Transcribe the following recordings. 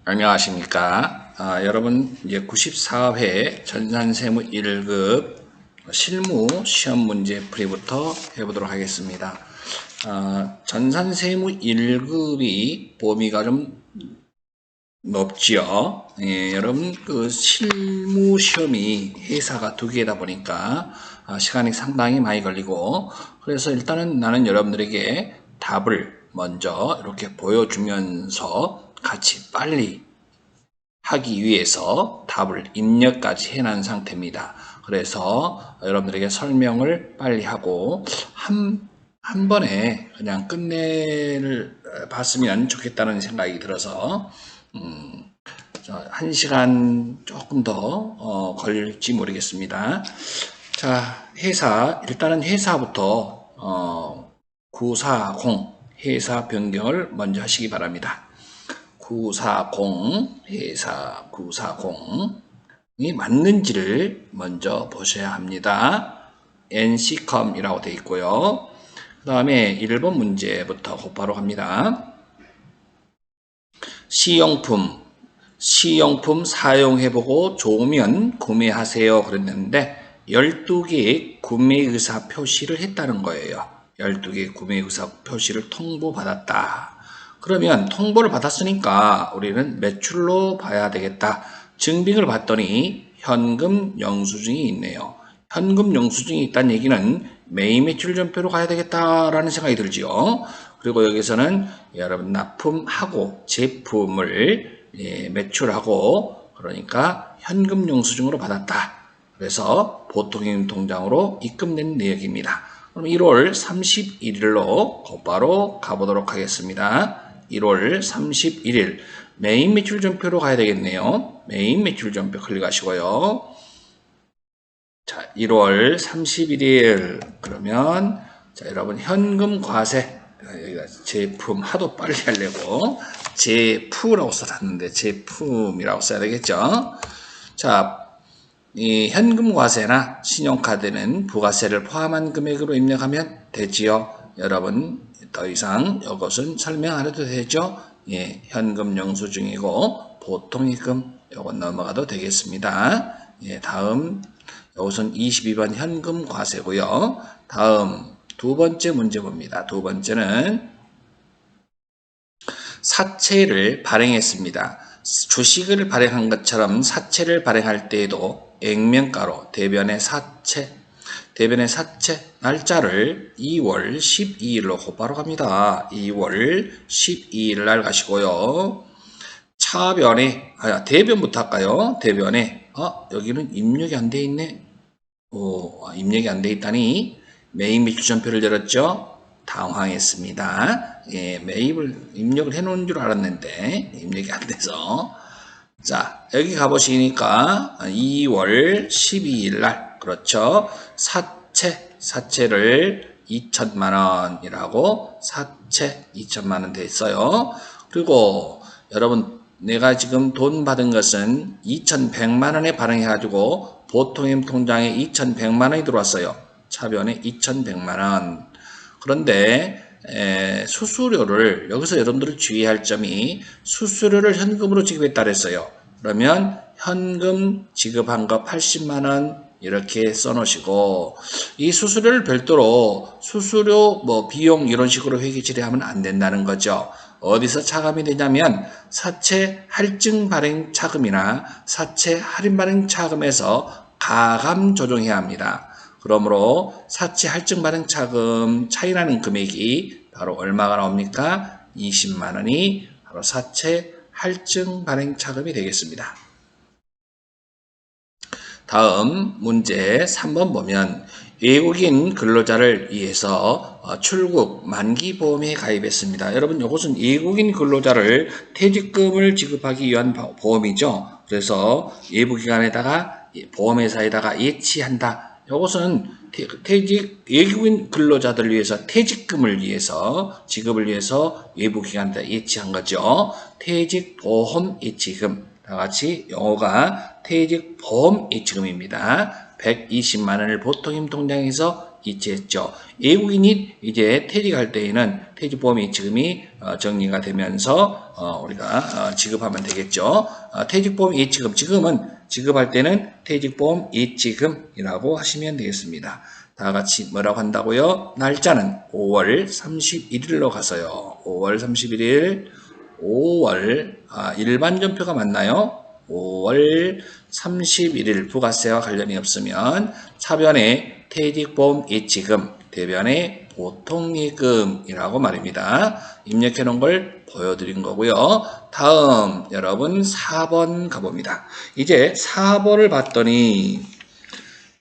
안녕하십니까. 여러분, 이제 94회 전산세무 1급 실무 시험 문제 풀이부터 해보도록 하겠습니다. 전산세무 1급이 범위가 좀 높지요. 여러분, 그 실무 시험이 회사가 2개다 보니까 시간이 상당히 많이 걸리고, 그래서 일단은 나는 여러분들에게 답을 먼저 이렇게 보여주면서 같이 빨리 하기 위해서 답을 입력까지 해놓은 상태입니다. 그래서 여러분들에게 설명을 빨리 하고 한 번에 그냥 끝내를 봤으면 좋겠다는 생각이 들어서 1시간 조금 더 걸릴지 모르겠습니다. 자, 일단은 회사부터 940 회사 변경을 먼저 하시기 바랍니다. 940 회사 940이 맞는지를 먼저 보셔야 합니다. NCCOM이라고 되어 있고요. 그 다음에 1번 문제부터 곧바로 갑니다. 시용품 사용해보고 좋으면 구매하세요 그랬는데 12개의 구매 의사 표시를 했다는 거예요. 12개의 구매 의사 표시를 통보받았다. 그러면 통보를 받았으니까 우리는 매출로 봐야 되겠다. 증빙을 봤더니 현금 영수증이 있네요. 현금 영수증이 있다는 얘기는 매입 매출 전표로 가야 되겠다라는 생각이 들지요. 그리고 여기서는 여러분 납품하고 제품을 매출하고 그러니까 현금 영수증으로 받았다. 그래서 보통임 통장으로 입금된 내역입니다. 그럼 1월 31일로 곧바로 가보도록 하겠습니다. 1월 31일 매입 매출 전표로 가야 되겠네요. 매입 매출 전표 클릭하시고요. 자, 1월 31일 그러면 자, 여러분 현금 과세 여기가 제품 하도 빨리 하려고 제품이라고 써놨는데 제품이라고 써야 되겠죠. 자, 이 현금 과세나 신용카드는 부가세를 포함한 금액으로 입력하면 되지요. 여러분 더 이상 이것은 설명 안 해도 되죠. 예, 현금 영수증이고 보통입금 이건 넘어가도 되겠습니다. 예, 다음 이것은 22번 현금 과세고요. 다음 두 번째 문제 봅니다. 두 번째는 사채를 발행했습니다. 주식을 발행한 것처럼 사채를 발행할 때에도 액면가로 대변의 사채 날짜를 2월 12일로 곧바로 갑니다. 2월 12일 날 가시고요. 차변에 대변부터 할까요? 대변에 여기는 입력이 안 돼 있네. 입력이 안 돼 있다니 매입 매출 전표를 열었죠. 당황했습니다. 예, 매입을 입력을 해 놓은 줄 알았는데 입력이 안 돼서 자, 여기 가보시니까 2월 12일 날 그렇죠. 사채를 2천만 원이라고 사채 2천만 원 돼 있어요. 그리고 여러분 내가 지금 돈 받은 것은 2,100만 원에 발행해가지고 보통임 통장에 2,100만 원이 들어왔어요. 차변에 2,100만 원. 그런데 수수료를 여기서 여러분들이 주의할 점이 수수료를 현금으로 지급했다 그랬어요. 그러면 현금 지급한 거 80만 원 이렇게 써놓으시고 이 수수료를 별도로 수수료 비용 이런 식으로 회계 처리하면 안 된다는 거죠. 어디서 차감이 되냐면 사채 할증 발행 차금이나 사채 할인 발행 차금에서 가감 조정해야 합니다. 그러므로 사채 할증 발행 차금 차이나는 금액이 바로 얼마가 나옵니까? 20만 원이 바로 사채 할증 발행 차금이 되겠습니다. 다음 문제 3번 보면 외국인 근로자를 위해서 출국 만기보험에 가입했습니다. 여러분 이것은 외국인 근로자를 퇴직금을 지급하기 위한 보험이죠. 그래서 외부기관에다가 보험회사에다가 예치한다. 이것은 외국인 근로자들을 위해서 퇴직금을 위해서 지급을 위해서 외부기관에다 예치한 거죠. 퇴직보험 예치금. 다같이 영어가 퇴직보험 예치금입니다. 120만 원을 보통임 통장에서 이체했죠. 외국인이 이제 퇴직할 때에는 퇴직보험 예치금이 정리가 되면서 우리가 지급하면 되겠죠. 퇴직보험 예치금, 지금은 지급할 때는 퇴직보험 예치금이라고 하시면 되겠습니다. 다 같이 뭐라고 한다고요? 날짜는 5월 31일로 가서요. 5월 31일, 5월 일반 전표가 맞나요? 5월 31일 부가세와 관련이 없으면 차변에 퇴직보험 예치금, 대변에 보통예금이라고 말입니다. 입력해 놓은 걸 보여드린 거고요. 다음 여러분 4번 가봅니다. 이제 4번을 봤더니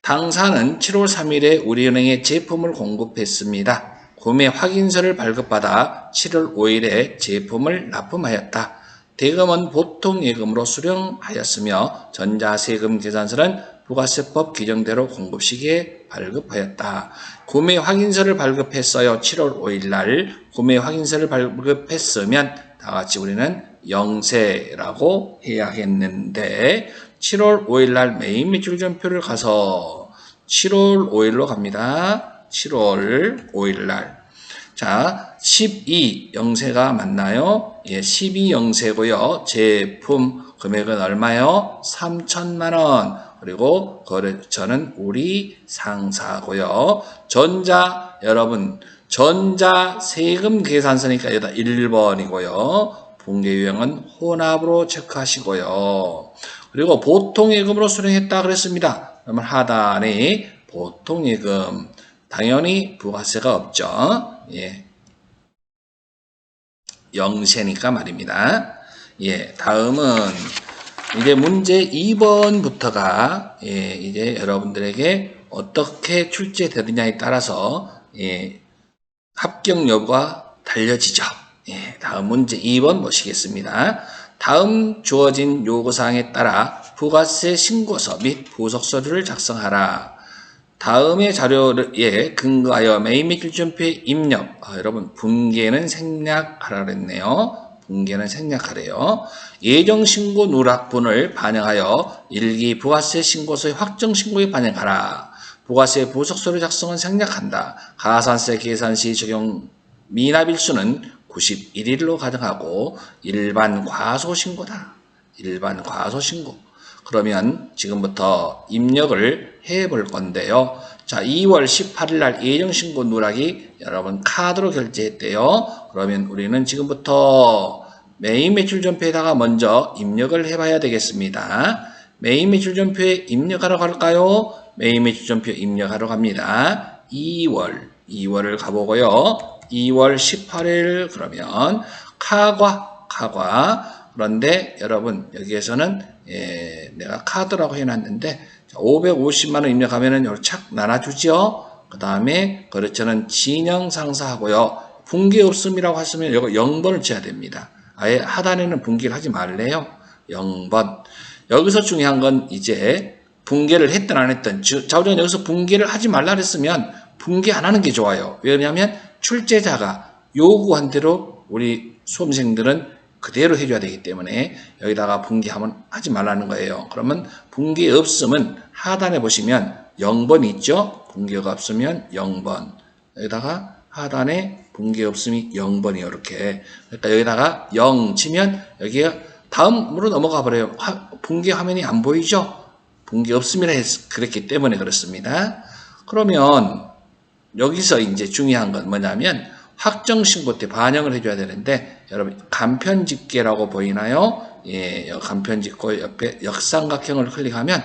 당사는 7월 3일에 우리은행에 제품을 공급했습니다. 구매 확인서를 발급받아 7월 5일에 제품을 납품하였다. 대금은 보통예금으로 수령하였으며 전자세금 계산서는 부가세법 규정대로 공급 시기에 발급하였다. 구매 확인서를 발급했어요. 7월 5일 날 구매 확인서를 발급했으면 다 같이 우리는 영세라고 해야겠는데 7월 5일 날 매입 매출 전표를 가서 7월 5일로 갑니다. 7월 5일 날. 자, 12 영세가 맞나요? 예, 12 영세고요. 제품 금액은 얼마요? 3천만 원. 그리고 거래처는 우리 상사고요. 전자 여러분 전자 세금 계산서니까 여기다 1번이고요. 분계 유형은 혼합으로 체크하시고요. 그리고 보통예금으로 수령했다 그랬습니다. 그러면 하단에 보통예금 당연히 부가세가 없죠. 예. 영세니까 말입니다. 예, 다음은 이제 문제 2번부터가 이제 여러분들에게 어떻게 출제되느냐에 따라서 합격 여부가 달려지죠. 예, 다음 문제 2번 보시겠습니다. 다음 주어진 요구사항에 따라 부가세 신고서 및 부속서류를 작성하라. 다음의 자료에 근거하여 매입매출 전표에 입력. 여러분 분계는 생략하라 그랬네요. 분계는 생략하래요. 예정신고 누락분을 반영하여 일기 부가세 신고서의 확정신고에 반영하라. 부가세 부속서류 작성은 생략한다. 가산세 계산 시 적용 미납일수는 91일로 가정하고 일반 과소신고다. 일반 과소신고. 그러면 지금부터 입력을 해 볼 건데요. 자, 2월 18일 날 예정신고 누락이 여러분 카드로 결제했대요. 그러면 우리는 지금부터 매입 매출 전표에다가 먼저 입력을 해 봐야 되겠습니다. 매입 매출 전표에 입력하러 갈까요? 매입 매출 전표 입력하러 갑니다. 2월을 가보고요. 2월 18일 그러면 카과 그런데 여러분 여기에서는 내가 카드라고 해놨는데 550만원 입력하면은 착 나눠주죠. 그 다음에 거래처는 진영 상사하고요. 분기 없음이라고 했으면 이거 0번을 쳐야 됩니다. 아예 하단에는 분기를 하지 말래요. 0번. 여기서 중요한 건 이제 분계를 했든 안 했든 자 우리가 여기서 분계를 하지 말라 그랬으면 분계 안 하는 게 좋아요. 왜냐하면 출제자가 요구한 대로 우리 수험생들은 그대로 해줘야 되기 때문에 여기다가 분기하면 하지 말라는 거예요. 그러면 분기 없으면 하단에 보시면 0번 있죠? 분기가 없으면 0번. 여기다가 하단에 분기 없음이 0번이에요. 이렇게. 그러니까 여기다가 0 치면 여기가 다음으로 넘어가 버려요. 분기 화면이 안 보이죠? 분기 없음이라 그랬기 때문에 그렇습니다. 그러면 여기서 이제 중요한 건 뭐냐면 확정신고 때 반영을 해줘야 되는데 여러분 간편집계라고 보이나요? 예, 간편집고 옆에 역삼각형을 클릭하면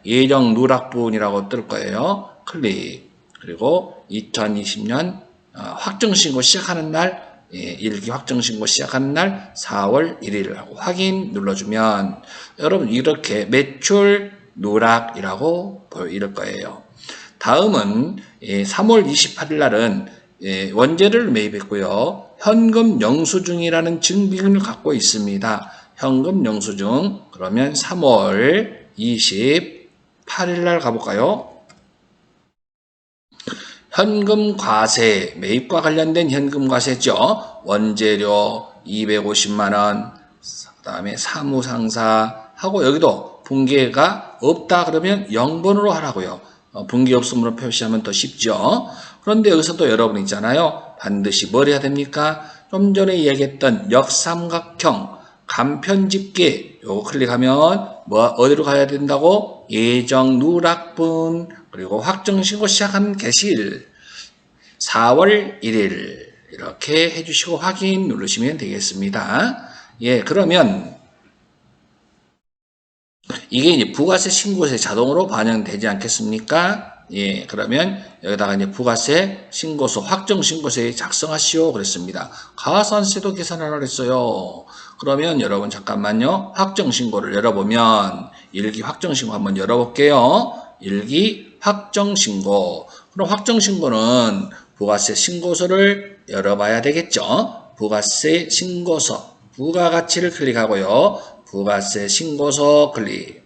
예정 누락분이라고 뜰 거예요. 클릭. 그리고 2020년 확정신고 시작하는 날 일기 확정신고 시작하는 날 4월 1일 하고 확인 눌러주면 여러분 이렇게 매출 누락이라고 보일 거예요. 다음은 3월 28일 날은 원재료를 매입했고요. 현금 영수증이라는 증빙을 갖고 있습니다. 현금 영수증 그러면 3월 28일 날 가볼까요? 현금 과세, 매입과 관련된 현금 과세죠. 원재료 250만원, 그 다음에 사무상사 하고 여기도 분계가 없다 그러면 0번으로 하라고요. 분기 없음으로 표시하면 더 쉽죠. 그런데 여기서도 여러분 있잖아요. 반드시 뭘 해야 됩니까? 좀 전에 이야기했던 역삼각형 간편집계 요거 클릭하면 어디로 가야 된다고? 예정 누락분 그리고 확정신고 시작한 개시일 4월 1일 이렇게 해주시고 확인 누르시면 되겠습니다. 예, 그러면 이게 이제 부가세 신고서에 자동으로 반영되지 않겠습니까? 예, 그러면 여기다가 이제 부가세 신고서, 확정 신고서에 작성하시오 그랬습니다. 가산세도 계산하라 그랬어요. 그러면 여러분 잠깐만요. 확정 신고를 열어보면 일기 확정 신고 한번 열어볼게요. 일기 확정 신고. 그럼 확정 신고는 부가세 신고서를 열어봐야 되겠죠. 부가세 신고서, 부가가치를 클릭하고요. 부가세 신고서 클릭.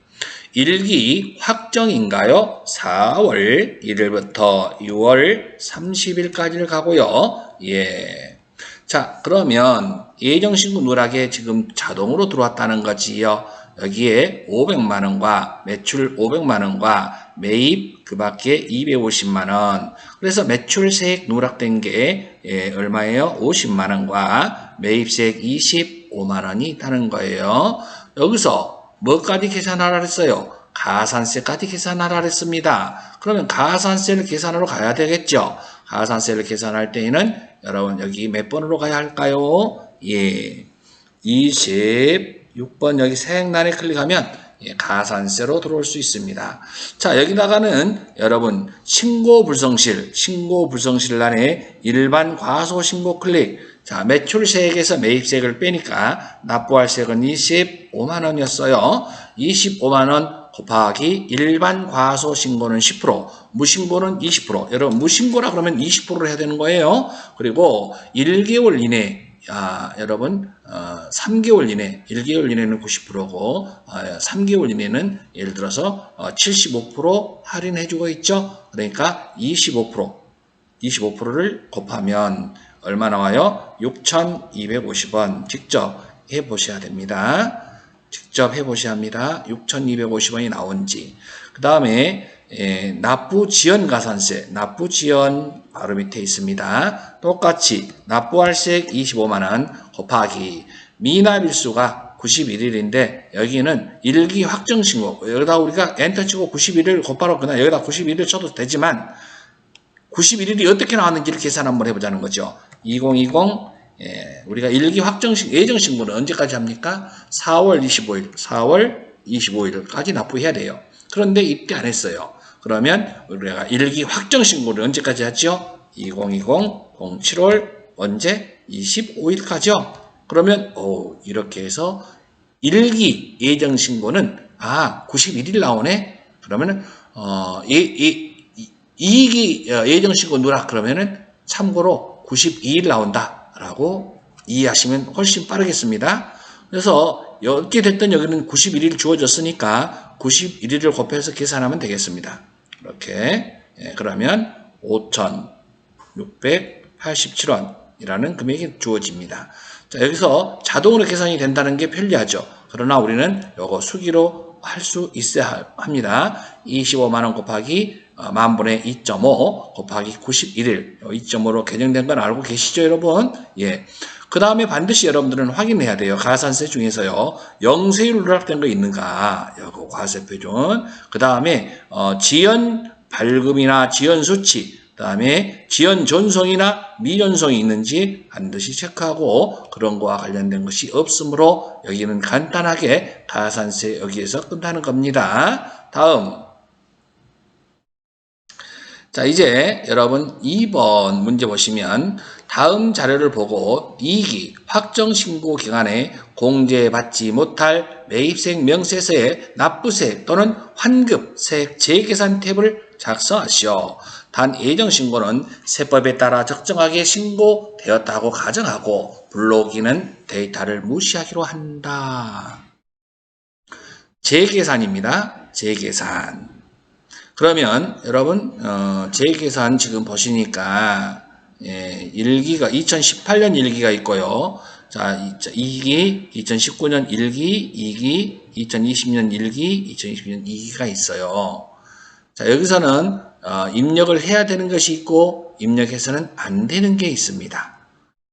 일기 확정인가요? 4월 1일부터 6월 30일까지를 가고요. 예. 자, 그러면 예정신고 누락에 지금 자동으로 들어왔다는 거지요. 여기에 500만원과 매출 500만원과 매입 그 밖에 250만원. 그래서 매출세액 누락된 게 얼마예요? 50만원과 매입세액 25만원이 있다는 거예요. 여기서 뭐까지 계산하라 했어요? 가산세까지 계산하라 했습니다. 그러면 가산세를 계산하러 가야 되겠죠? 가산세를 계산할 때에는 여러분 여기 몇 번으로 가야 할까요? 예, 26번 여기 세액란에 클릭하면 가산세로 들어올 수 있습니다. 자, 여기다가는 여러분 신고 불성실 란에 일반 과소신고 클릭. 자, 매출세액에서 매입세액을 빼니까 납부할 세액은 25만원이었어요. 25만원 곱하기 일반 과소신고는 10%, 무신고는 20%. 여러분 무신고라 그러면 20%를 해야 되는 거예요. 그리고 1개월 이내 여러분 3개월 이내 1개월 이내는 90%고 3개월 이내는 예를 들어서 75% 할인해주고 있죠. 그러니까 25%를 곱하면 얼마 나와요? 6,250원 직접 해보셔야 됩니다. 직접 해보셔야 합니다. 6,250원이 나온지. 그 다음에 납부 지연 가산세, 납부 지연 바로 밑에 있습니다. 똑같이 납부할 세액 25만원 곱하기 미납일수가 91일인데 여기는 일기 확정 신고, 여기다 우리가 엔터 치고 91일 곧바로 그냥 여기다 91일 쳐도 되지만 91일이 어떻게 나왔는지를 계산 한번 해보자는 거죠. 2020 우리가 일기 예정 신고는 언제까지 합니까? 4월 25일까지 납부해야 돼요. 그런데 이때 안 했어요. 그러면 우리가 일기 확정 신고를 언제까지 하죠? 2020 07월 언제? 25일까지요. 그러면 이렇게 해서 일기 예정 신고는 91일 나오네. 그러면은 이익이 예정 신고 누락 그러면은 참고로 92일 나온다라고 이해하시면 훨씬 빠르겠습니다. 그래서 어떻게 됐든 여기는 91일 주어졌으니까 91일을 곱해서 계산하면 되겠습니다. 이렇게 그러면 5,687원이라는 금액이 주어집니다. 자, 여기서 자동으로 계산이 된다는 게 편리하죠. 그러나 우리는 이거 수기로 할 수 있어야 합니다. 25만원 곱하기 만분의 2.5 곱하기 91일 2.5로 개정된 건 알고 계시죠 여러분? 예. 그 다음에 반드시 여러분들은 확인해야 돼요. 가산세 중에서요. 영세율 누락된 거 있는가? 요거 과세표준. 그 다음에 지연 발급이나 지연 수치, 그 다음에 지연 전송이나 미전송이 있는지 반드시 체크하고 그런 거와 관련된 것이 없으므로 여기는 간단하게 가산세 여기에서 끝나는 겁니다. 다음. 자, 이제 여러분 2번 문제 보시면 다음 자료를 보고 이익이 확정신고 기간에 공제받지 못할 매입세액 명세서의 납부세 또는 환급세액 재계산 탭을 작성하시오. 단 예정신고는 세법에 따라 적정하게 신고되었다고 가정하고 불러오기는 데이터를 무시하기로 한다. 재계산입니다. 재계산. 그러면 여러분 재계산 지금 보시니까 일기가 2018년 일기가 있고요. 자, 이기 2019년 일기, 2기, 2020년 일기, 2020년 2기가 있어요. 자, 여기서는 입력을 해야 되는 것이 있고 입력해서는 안 되는 게 있습니다.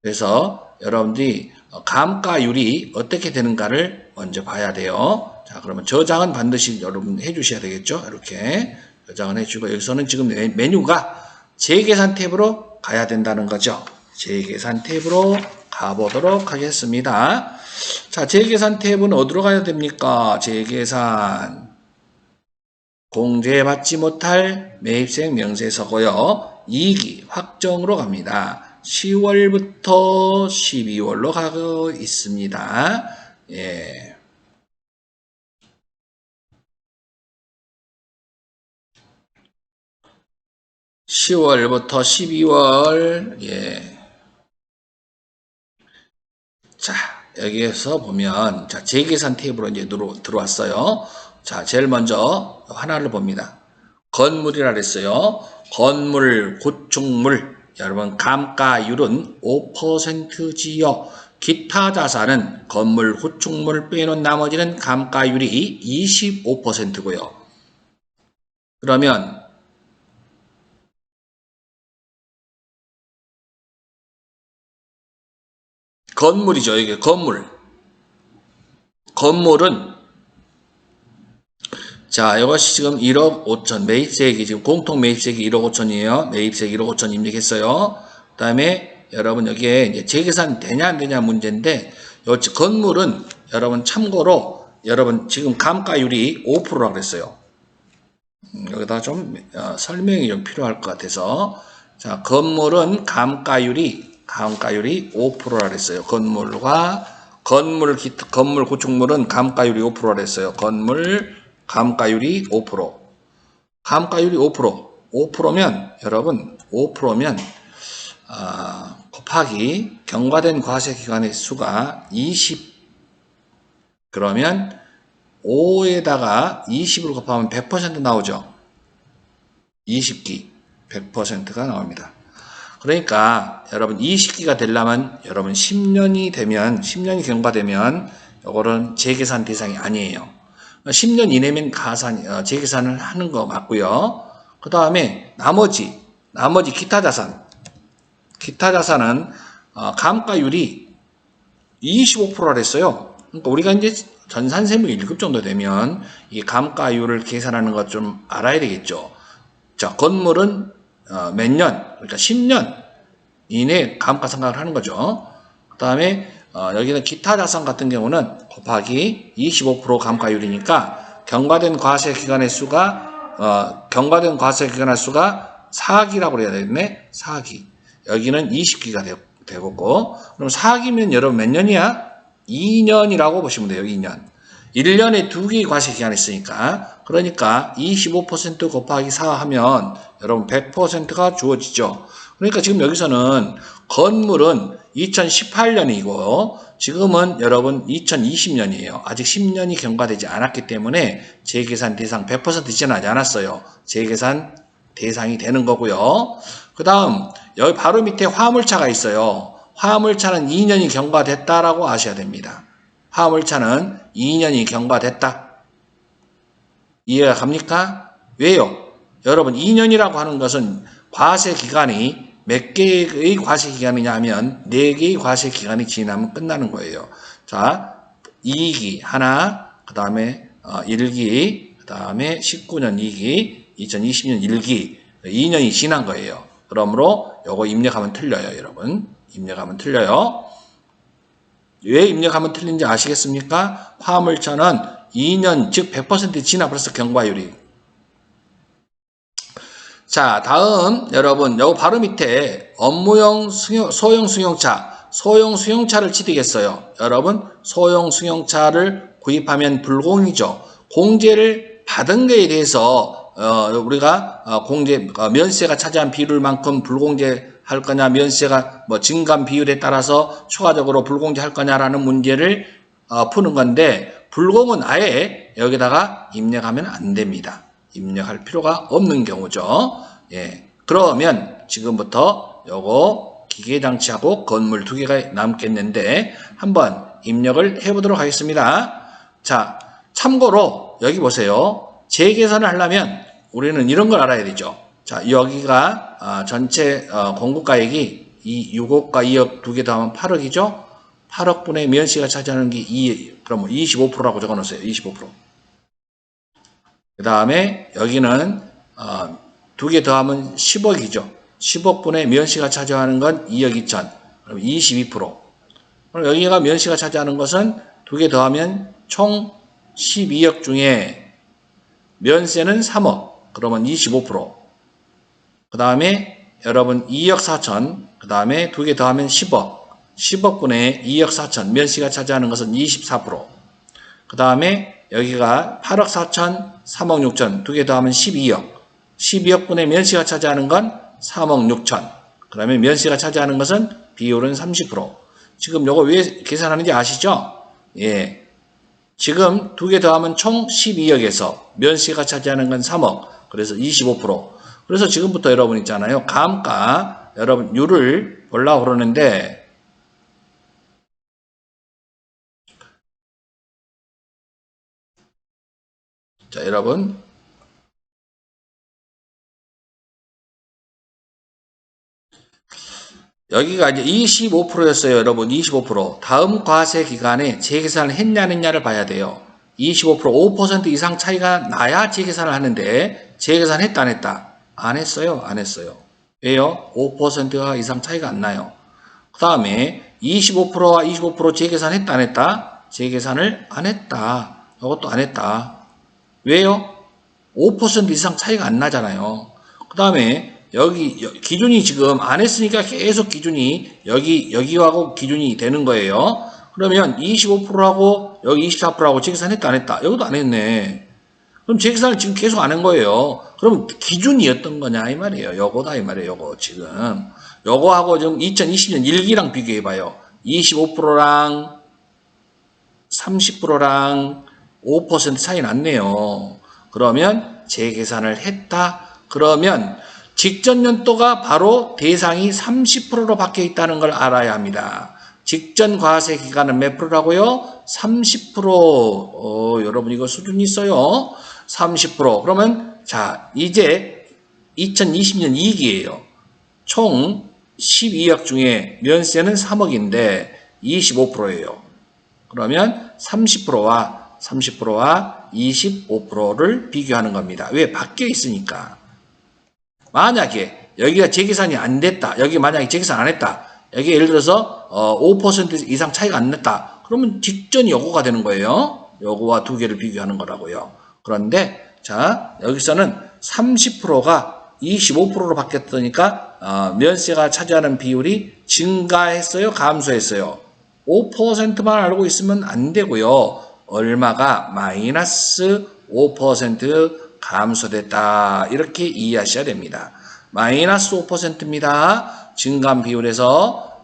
그래서 여러분들이 감가율이 어떻게 되는가를 먼저 봐야 돼요. 자, 그러면 저장은 반드시 여러분 해주셔야 되겠죠. 이렇게 저장을 해주고 여기서는 지금 메뉴가 재계산 탭으로 가야 된다는 거죠. 재계산 탭으로 가보도록 하겠습니다. 자, 재계산 탭은 어디로 가야 됩니까? 재계산. 공제받지 못할 매입생 명세서고요. 이익이 확정으로 갑니다. 10월부터 12월로 가고 있습니다. 예. (10월부터) (12월) 예. 자, 여기에서 보면 자, 재계산 탭으로 이제 들어왔어요. 자, 제일 먼저 하나를 봅니다. 건물이라 그랬어요. 건물, 구축물, 여러분 감가율은 5%지요. 기타 자산은 건물, 구축물 빼놓은 나머지는 감가율이 25%고요. 그러면 건물이죠. 이게 건물. 건물은 자, 이것이 지금 1억 5천, 매입세액이 지금 공통 매입세액이 1억 5천이에요. 매입세액 1억 5천 입력했어요. 그 다음에 여러분 여기에 이제 재계산 되냐 안 되냐 문제인데, 요 건물은 여러분 참고로 여러분 지금 감가율이 5%라고 그랬어요. 여기다 좀 설명이 좀 필요할 것 같아서. 자, 건물은 감가율이 5%라고 그랬어요. 건물 구축물은 감가율이 5%라고 그랬어요. 감가율이 5%. 감가율이 5%. 5%면, 여러분, 5%면, 곱하기 경과된 과세기간의 수가 20. 그러면 5에다가 20을 곱하면 100% 나오죠. 20기. 100%가 나옵니다. 그러니까, 여러분, 20기가 되려면, 여러분, 10년이 경과되면, 이거는 재계산 대상이 아니에요. 10년 이내면 재계산을 하는 거 맞고요. 그 다음에 나머지 기타 자산은 감가율이 25%라 했어요. 그러니까 우리가 이제 전산세무 1급 정도 되면 이 감가율을 계산하는 것 좀 알아야 되겠죠. 자, 건물은 몇 년, 그러니까 10년 이내 감가상각을 하는 거죠. 그 다음에 여기는 기타 자산 같은 경우는 곱하기 25% 감가율이니까 경과된 과세기간의 수가 4기라고 해야 되겠네. 4기. 여기는 20기가 되고, 그럼 4기면 여러분 몇 년이야? 2년이라고 보시면 돼요. 2년. 1년에 2기 과세기간이 있으니까, 그러니까 25% 곱하기 4 하면 여러분 100%가 주어지죠. 그러니까 지금 여기서는 건물은 2018년이고 지금은 여러분 2020년이에요. 아직 10년이 경과되지 않았기 때문에 재계산 대상 100% 지나지 않았어요. 재계산 대상이 되는 거고요. 그 다음 여기 바로 밑에 화물차가 있어요. 화물차는 2년이 경과됐다라고 아셔야 됩니다. 화물차는 2년이 경과됐다. 이해가 갑니까? 왜요? 여러분 2년이라고 하는 것은 과세기간이 몇 개의 과세기간이냐 하면 4개의 과세기간이 지나면 끝나는 거예요. 자, 2기 하나, 그 다음에 1기, 그 다음에 19년 2기, 2020년 1기, 2년이 지난 거예요. 그러므로 요거 입력하면 틀려요, 여러분. 입력하면 틀려요. 왜 입력하면 틀린지 아시겠습니까? 화물차는 2년, 즉 100% 지나 벌써 경과율이. 자, 다음 여러분 요 바로 밑에 업무용 소형 수용차를 취득했어요. 여러분 소형 수용차를 구입하면 불공이죠. 공제를 받은 거에 대해서 우리가 면세가 차지한 비율만큼 불공제할 거냐, 면세가 증감 비율에 따라서 추가적으로 불공제할 거냐라는 문제를 푸는 건데, 불공은 아예 여기다가 입력하면 안 됩니다. 입력할 필요가 없는 경우죠. 예. 그러면 지금부터 요거 기계장치하고 건물 2개가 남겠는데 한번 입력을 해보도록 하겠습니다. 자, 참고로 여기 보세요. 재계산을 하려면 우리는 이런 걸 알아야 되죠. 자, 여기가 전체 공급가액이 6억과 2억 두 개 더하면 8억이죠. 8억분의 면씨가 차지하는 게 그럼 25%라고 적어놓으세요. 25%. 그 다음에 여기는 두 개 더하면 10억이죠. 10억분의 면씨가 차지하는 건 2억 2천. 그럼 22%. 그럼 여기가 면씨가 차지하는 것은 두 개 더하면 총 12억 중에 면세는 3억. 그러면 25%. 그 다음에 여러분 2억 4천. 그 다음에 두 개 더하면 10억. 10억분의 2억 4천. 면씨가 차지하는 것은 24%. 그 다음에 여기가 8억 4천, 3억 6천. 두 개 더하면 12억. 12억분의 면씨가 차지하는 건 3억 6천. 그 다음에 면씨가 차지하는 것은 비율은 30%. 지금 요거 왜 계산하는지 아시죠? 예. 지금 두 개 더하면 총 12억에서 면씨가 차지하는 건 3억. 그래서 25%. 그래서 지금부터 여러분 있잖아요. 감가, 여러분 유를 보려고 그러는데, 자, 여러분. 여기가 이제 25%였어요. 여러분 25%. 다음 과세 기간에 재계산을 했냐 안 했냐를 봐야 돼요. 25%, 5% 이상 차이가 나야 재계산을 하는데 재계산 했다 안 했다? 안 했어요. 안 했어요. 왜요? 5%가 이상 차이가 안 나요. 그 다음에 25%와 25% 재계산 했다 안 했다? 재계산을 안 했다. 이것도 안 했다. 왜요? 5% 이상 차이가 안 나잖아요. 그 다음에 여기 기준이 지금 안 했으니까 계속 기준이 여기하고 기준이 되는 거예요. 그러면 25%하고 여기 24%하고 재계산했다 안 했다? 여기도 안 했네. 그럼 재계산을 지금 계속 안 한 거예요. 그럼 기준이었던 거냐 이 말이에요. 요거다 이 말이에요. 요거 지금 요거하고 지금 2020년 1기랑 비교해봐요. 25%랑 30%랑 5% 차이 났네요. 그러면 재계산을 했다. 그러면 직전 연도가 바로 대상이 30%로 바뀌어 있다는 걸 알아야 합니다. 직전 과세 기간은 몇 프로라고요? 30%. 여러분 이거 수준 있어요. 30%. 그러면 자 이제 2020년 2기예요. 총 12억 중에 면세는 3억인데 25%예요. 그러면 30%와 25%를 비교하는 겁니다. 왜? 바뀌어 있으니까. 만약에 여기가 재계산이 안 됐다. 여기 만약에 재계산 안 했다. 여기 예를 들어서 5% 이상 차이가 안 났다. 그러면 직전이 요거가 되는 거예요. 요거와 두 개를 비교하는 거라고요. 그런데 자 여기서는 30%가 25%로 바뀌었으니까 면세가 차지하는 비율이 증가했어요? 감소했어요? 5%만 알고 있으면 안 되고요. 얼마가 마이너스 5% 감소됐다. 이렇게 이해하셔야 됩니다. 마이너스 5%입니다. 증감 비율에서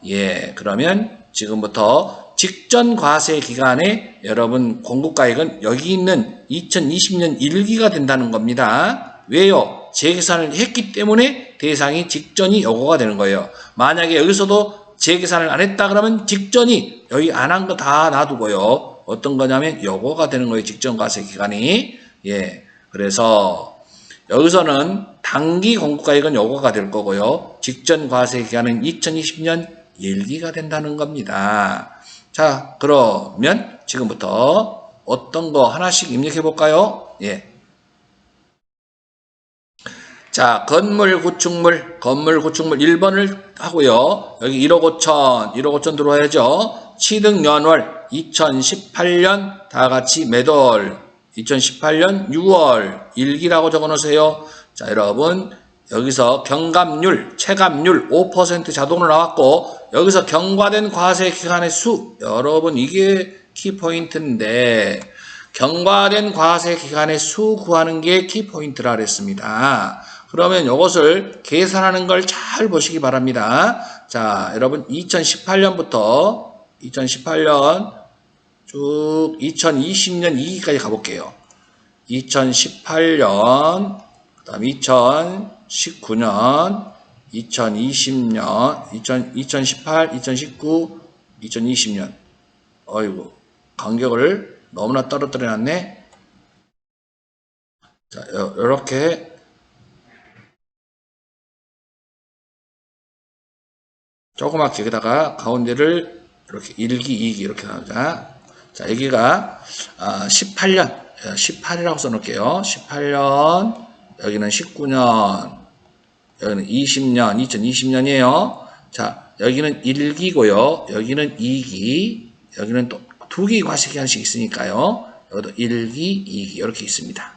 그러면 지금부터 직전 과세 기간에 여러분 공급가액은 여기 있는 2020년 1기가 된다는 겁니다. 왜요? 재계산을 했기 때문에 대상이 직전이 요거가 되는 거예요. 만약에 여기서도 재계산을 안 했다 그러면 직전이 여기 안 한 거 다 놔두고요. 어떤 거냐면 요거가 되는 거예요. 직전 과세 기간이. 그래서 여기서는 단기 공급가액은 요거가 될 거고요. 직전 과세 기간은 2020년 1기가 된다는 겁니다. 자, 그러면 지금부터 어떤 거 하나씩 입력해 볼까요? 자, 건물 구축물 1번을 하고요. 여기 1억 5천 들어와야죠. 취득 연월 2018년 다 같이 매월 2018년 6월 1기라고 적어 놓으세요. 자, 여러분 여기서 경감률, 체감률 5% 자동으로 나왔고 여기서 경과된 과세 기간의 수 여러분 이게 키포인트인데 경과된 과세 기간의 수 구하는 게 키포인트라 그랬습니다. 그러면 이것을 계산하는 걸 잘 보시기 바랍니다. 자, 여러분 2018년부터 2018년 쭉 2020년 2기까지 가볼게요. 2018년, 그 다음 2019년, 2020년, 2018, 2019, 2020년. 어이구, 간격을 너무나 떨어뜨려 놨네. 자, 이렇게 조그맣게 여기다가 가운데를 이렇게 1기, 2기 이렇게 나오자. 자, 여기가 18년, 18이라고 써놓을게요. 18년, 여기는 19년, 여기는 20년, 2020년이에요. 자, 여기는 1기고요. 여기는 2기, 여기는 또 2기 과세기간씩 있으니까요. 여기도 1기, 2기 이렇게 있습니다.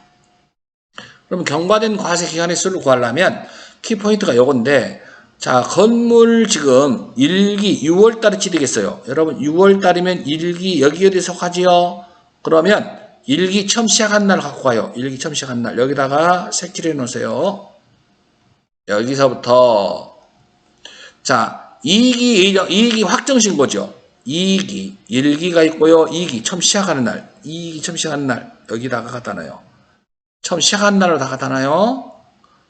그럼 경과된 과세기간의 수를 구하려면 키포인트가 요건데, 자, 건물 지금 1기 6월달에 취득했어요. 여러분 6월달이면 1기 여기 어디에 속하지요? 그러면 1기 처음 시작한 날 갖고 가요. 1기 처음 시작한 날 여기다가 색칠해 놓으세요. 여기서부터 자 2기 확정신고죠. 2기 1기가 있고요. 2기 처음 시작하는 날 2기 처음 시작하는 날 여기다가 갖다 놔요. 처음 시작한 날로 다 갖다 놔요.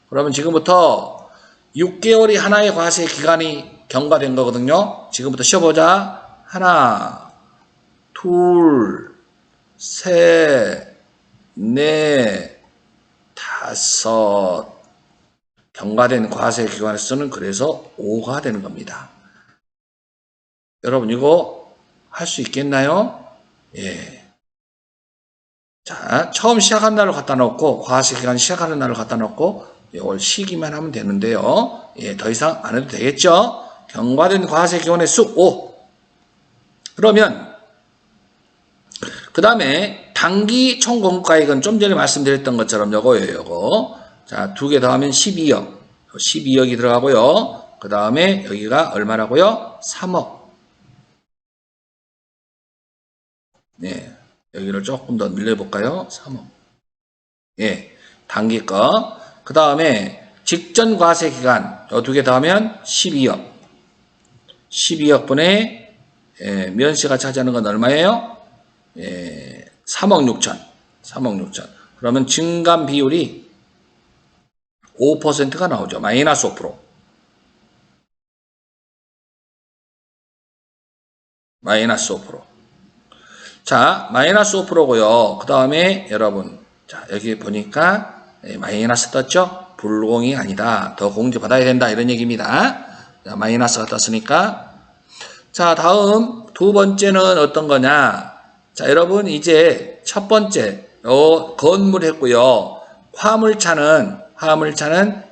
그러면 지금부터 6개월이 하나의 과세 기간이 경과된 거거든요. 지금부터 쉬어보자. 하나, 둘, 셋, 넷, 다섯. 경과된 과세 기간의 수는 그래서 5가 되는 겁니다. 여러분 이거 할 수 있겠나요? 예. 자, 처음 시작한 날을 갖다 놓고 과세 기간 시작하는 날을 갖다 놓고 이걸 시기만 하면 되는데요. 예, 더 이상 안 해도 되겠죠? 경과된 과세 기간의 수 5. 그러면 그 다음에 단기 총 공급가액은 좀 전에 말씀드렸던 것처럼 요거예요. 요거. 자, 2개 더하면 12억. 12억이 들어가고요. 그 다음에 여기가 얼마라고요? 3억. 네, 여기를 조금 더 늘려볼까요? 3억. 예, 단기 거. 그 다음에 직전 과세 기간 요 2개 더하면 12억. 12억 분의 면세가 차지하는 건 얼마예요? 3억 6천. 3억 6천. 그러면 증감 비율이 5%가 나오죠. 마이너스 5%. 마이너스 5%. 자, 마이너스 5%고요. 그 다음에 여러분, 자, 여기 보니까 마이너스 떴죠? 불공이 아니다. 더 공제 받아야 된다. 이런 얘기입니다. 자, 마이너스가 떴으니까. 자, 다음 두 번째는 어떤 거냐? 자, 여러분 이제 첫 번째 건물 했고요. 화물차는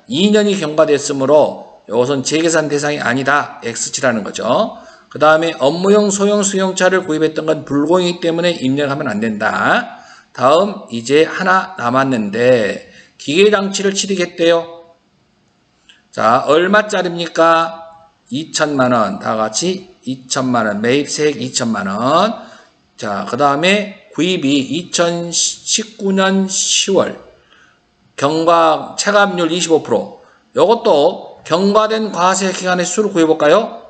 2년이 경과됐으므로 이것은 재계산 대상이 아니다. X치라는 거죠. 그 다음에 업무용 소형 승용차를 구입했던 건 불공이기 때문에 입력하면 안 된다. 다음 이제 하나 남았는데 기계장치를 취득했대요. 자, 얼마짜리입니까? 2천만원. 다 같이 2천만원. 매입세액 2천만원. 자, 그 다음에 구입이 2019년 10월. 경과 체감률 25%. 이것도 경과된 과세 기간의 수를 구해볼까요?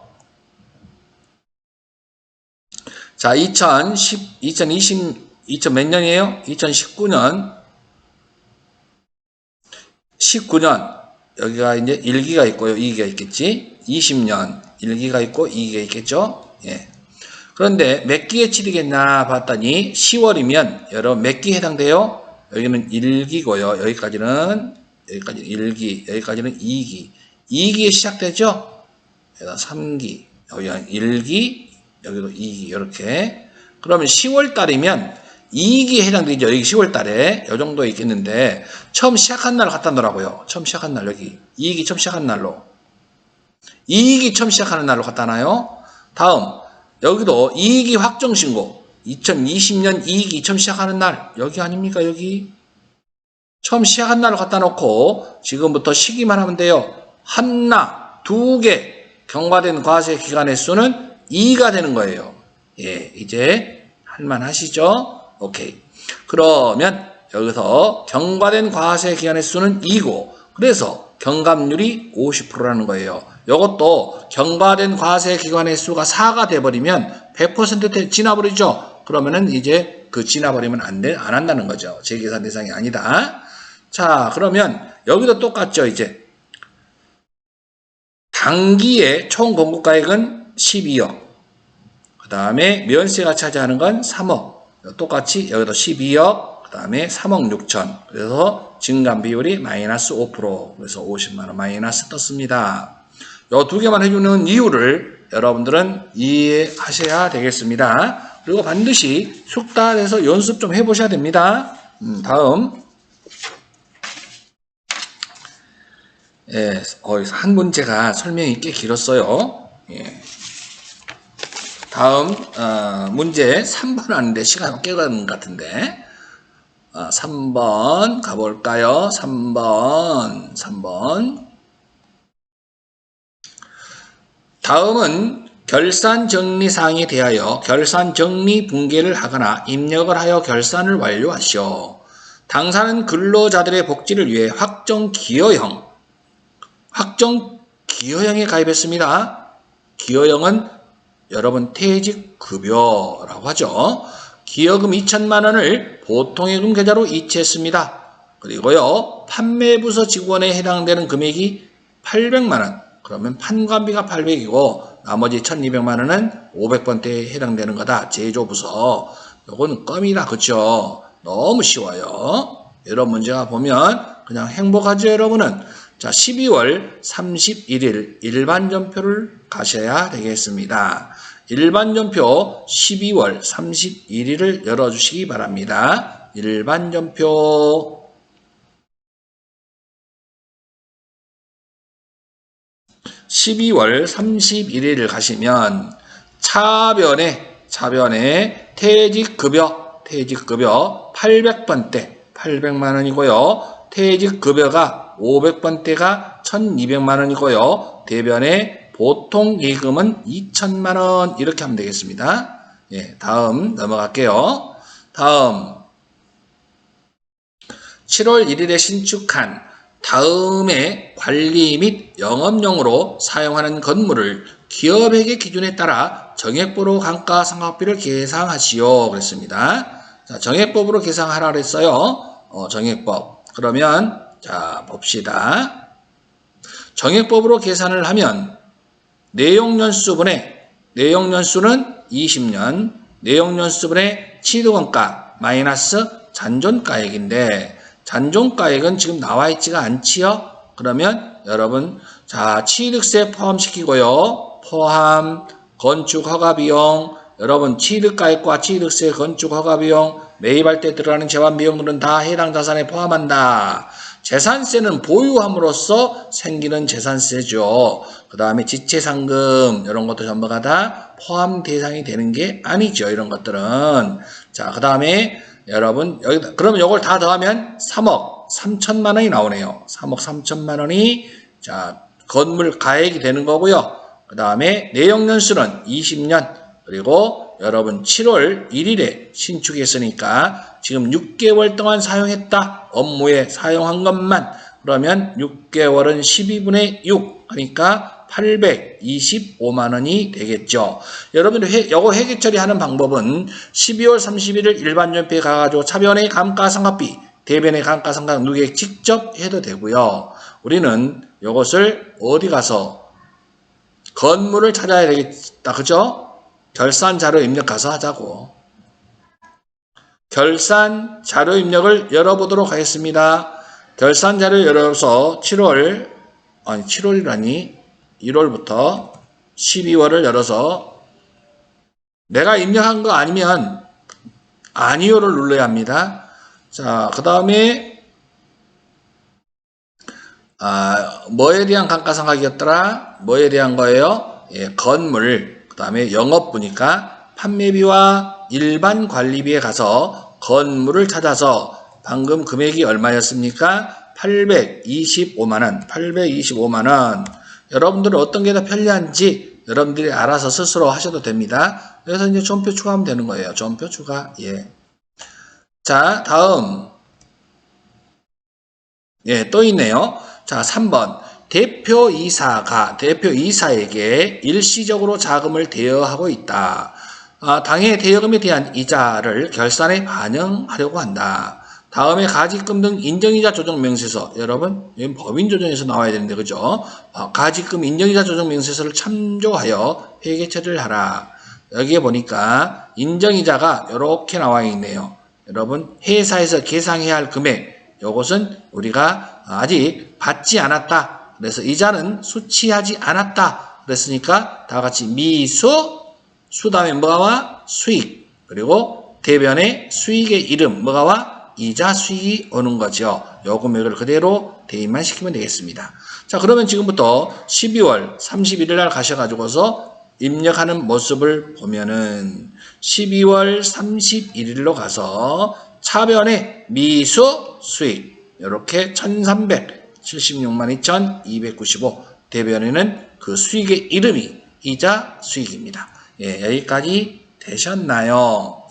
자, 2020 몇 년이에요? 2019년 여기가 이제 1기가 있고요. 2기가 있겠지. 20년 1기가 있고 2기가 있겠죠. 예. 그런데 몇 기에 취득했나 봤더니 10월이면 여러분 몇 기에 해당돼요? 여기는 1기고요. 여기까지는 1기, 여기까지는 2기. 2기에 시작되죠? 여기다 3기, 여기가 1기, 여기도 2기 이렇게. 그러면 10월 달이면 2기에 해당되죠. 여기 10월 달에 이 정도 있겠는데 처음 시작한 날 갖다 놓으라고요. 처음 시작한 날 여기 2기 처음 시작한 날로 2기 처음 시작하는 날로 갖다 놔요. 다음 여기도 2기 확정신고 2020년 2기 처음 시작하는 날 여기 아닙니까? 여기 처음 시작한 날로 갖다 놓고 지금부터 시기만 하면 돼요. 하나, 두 개 경과된 과세 기간의 수는 2가 되는 거예요. 예, 이제 할만하시죠? 오케이. 그러면 여기서 경과된 과세 기간의 수는 2고 그래서 경감률이 50%라는 거예요. 이것도 경과된 과세 기간의 수가 4가 돼버리면 100% 지나버리죠. 그러면은 이제 그 지나버리면 안 한다는 거죠. 재계산 대상이 아니다. 자, 그러면 여기도 똑같죠. 이제 단기의 총 공급가액은 12억. 그 다음에 면세가 차지하는 건 3억. 똑같이 여기도 12억. 그 다음에 3억 6천. 그래서 증감 비율이 마이너스 5%. 그래서 50만원 마이너스 떴습니다. 요 두 개만 해주는 이유를 여러분들은 이해하셔야 되겠습니다. 그리고 반드시 숙달해서 연습 좀 해보셔야 됩니다. 다음. 예, 한 문제가 설명이 꽤 길었어요. 예. 다음 문제 3번 하는데 시간 꽤 가는 것 같은데 3번 가볼까요? 3번 다음은 결산정리사항에 대하여 결산정리 붕괴를 하거나 입력을 하여 결산을 완료하시오. 당사는 근로자들의 복지를 위해 확정기여형에 가입했습니다. 기여형은 여러분 퇴직급여라고 하죠. 기여금 2천만 원을 보통예금 계좌로 이체했습니다. 그리고요 판매부서 직원에 해당되는 금액이 800만 원. 그러면 판관비가 800이고 나머지 1200만 원은 500번대에 해당되는 거다. 제조부서. 요건 껌이다. 그쵸? 너무 쉬워요. 이런 문제가 보면 그냥 행복하죠 여러분은. 자, 12월 31일 일반전표를 가셔야 되겠습니다. 일반전표 12월 31일을 열어주시기 바랍니다. 일반전표 12월 31일을 가시면 차변에 퇴직급여 800번대 800만 원이고요. 퇴직급여가 500번대가 1200만 원이고요. 대변에 보통예금은 2천만 원 이렇게 하면 되겠습니다. 예, 다음 넘어갈게요. 다음 7월 1일에 신축한 다음에 관리 및 영업용으로 사용하는 건물을 기업회계 기준에 따라 정액부로 감가상각비를 계상하시오 그랬습니다. 자, 정액법으로 계상하라 그랬어요. 정액법. 그러면 자 봅시다. 정액법으로 계산을 하면 내용연수는 20년, 내용연수분의 취득원가 마이너스 잔존가액인데 잔존가액은 지금 나와 있지가 않지요? 그러면 여러분 자 취득세 포함시키고요. 포함, 건축허가비용, 여러분 취득가액과 취득세, 건축허가비용, 매입할 때 들어가는 제환비용들은 다 해당 자산에 포함한다. 재산세는 보유함으로써 생기는 재산세죠. 그 다음에 지체상금 이런 것도 전부가 다 포함 대상이 되는 게 아니죠. 이런 것들은. 자, 그 다음에 여러분 여기 그러면 이걸 다 더하면 3억 3천만 원이 나오네요. 3억 3천만 원이 자 건물 가액이 되는 거고요. 그 다음에 내역연수는 20년 그리고 여러분 7월 1일에 신축했으니까 지금 6개월 동안 사용했다. 업무에 사용한 것만 그러면 6개월은 12분의 6 하니까 825만 원이 되겠죠. 여러분들 요거 회계 처리하는 방법은 12월 31일 일반전표에 가가지고 차변의 감가상각비, 대변의 감가상각 누계액 직접 해도 되고요. 우리는 요것을 어디 가서 건물을 찾아야 되겠다. 그죠? 결산 자료 입력 가서 하자고. 결산 자료 입력을 열어보도록 하겠습니다. 결산 자료 열어서 1월부터 12월을 열어서 내가 입력한 거 아니면 아니요를 눌러야 합니다. 자, 그 다음에 뭐에 대한 감가상각이었더라? 뭐에 대한 거예요? 예, 건물, 그 다음에 영업부니까 판매비와 일반 관리비에 가서 건물을 찾아서 방금 금액이 얼마였습니까? 825만원, 825만원. 여러분들은 어떤 게 더 편리한지 여러분들이 알아서 스스로 하셔도 됩니다. 그래서 이제 존표 추가하면 되는 거예요. 존표 추가, 예. 자, 다음. 예, 또 있네요. 자, 3번. 대표이사에게 일시적으로 자금을 대여하고 있다. 당해 대여금에 대한 이자를 결산에 반영하려고 한다. 다음에 가지금 등 인정이자 조정명세서 여러분 법인조정에서 나와야 되는데 그죠? 가지금 인정이자 조정명세서를 참조하여 회계 처리를 하라. 여기에 보니까 인정이자가 이렇게 나와 있네요. 여러분 회사에서 계상해야 할 금액 이것은 우리가 아직 받지 않았다. 그래서 이자는 수취하지 않았다. 그랬으니까 다 같이 미수, 수 다음에 뭐가 와? 수익. 그리고 대변에 수익의 이름 뭐가 와? 이자 수익이 오는 거죠. 요 금액을 그대로 대입만 시키면 되겠습니다. 자, 그러면 지금부터 12월 31일 날 가셔가지고서 입력하는 모습을 보면은 12월 31일로 가서 차변에 미수 수익 이렇게 1376만 2295 대변에는 그 수익의 이름이 이자 수익입니다. 예, 여기까지 되셨나요?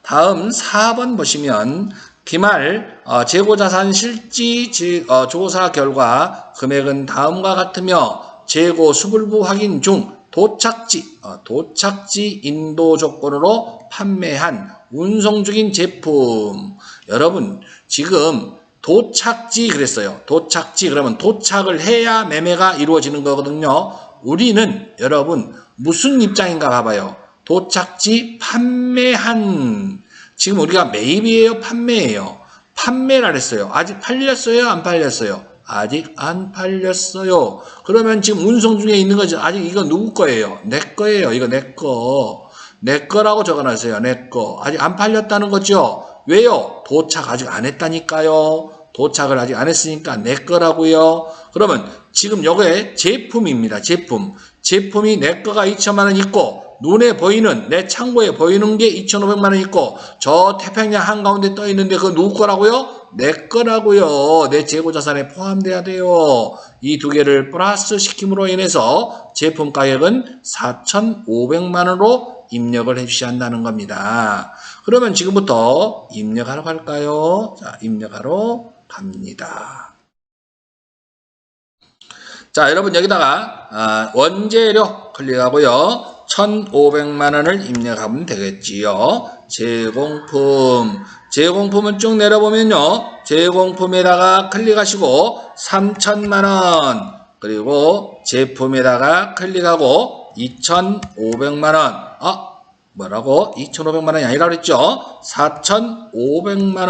다음 4번 보시면 기말 재고자산 실지 조사 결과 금액은 다음과 같으며 재고 수불부 확인 중 도착지 인도 조건으로 판매한 운송 중인 제품. 여러분 지금 도착지 그랬어요. 도착지 그러면 도착을 해야 매매가 이루어지는 거거든요. 우리는 여러분 무슨 입장인가 봐봐요. 도착지 판매한. 지금 우리가 매입이에요? 판매예요? 판매라 그랬어요. 아직 팔렸어요? 안 팔렸어요? 아직 안 팔렸어요. 그러면 지금 운송 중에 있는 거죠. 아직 이거 누구 거예요? 내 거예요. 이거 내 거. 내 거라고 적어놨어요. 내 거. 아직 안 팔렸다는 거죠. 왜요? 도착 아직 안 했다니까요. 도착을 아직 안 했으니까 내 거라고요. 그러면 지금 요게 제품입니다. 제품이 내 거가 2천만 원 있고 눈에 보이는 내 창고에 보이는 게 2,500만 원 있고 저 태평양 한가운데 떠 있는데 그거 누구 거라고요? 내 거라고요. 내 재고자산에 포함돼야 돼요. 이 두 개를 플러스 시킴으로 인해서 제품 가격은 4,500만 원으로 입력을 해주셔야 한다는 겁니다. 그러면 지금부터 입력하러 갈까요? 자, 입력하러 갑니다. 자, 여러분 여기다가 원재료 클릭하고요. 1,500만 원을 입력하면 되겠지요. 제공품은 쭉 내려보면요. 제공품에다가 클릭하시고 3,000만 원 그리고 제품에다가 클릭하고 2,500만 원. 뭐라고? 2,500만 원이 아니라 그랬죠? 4,500만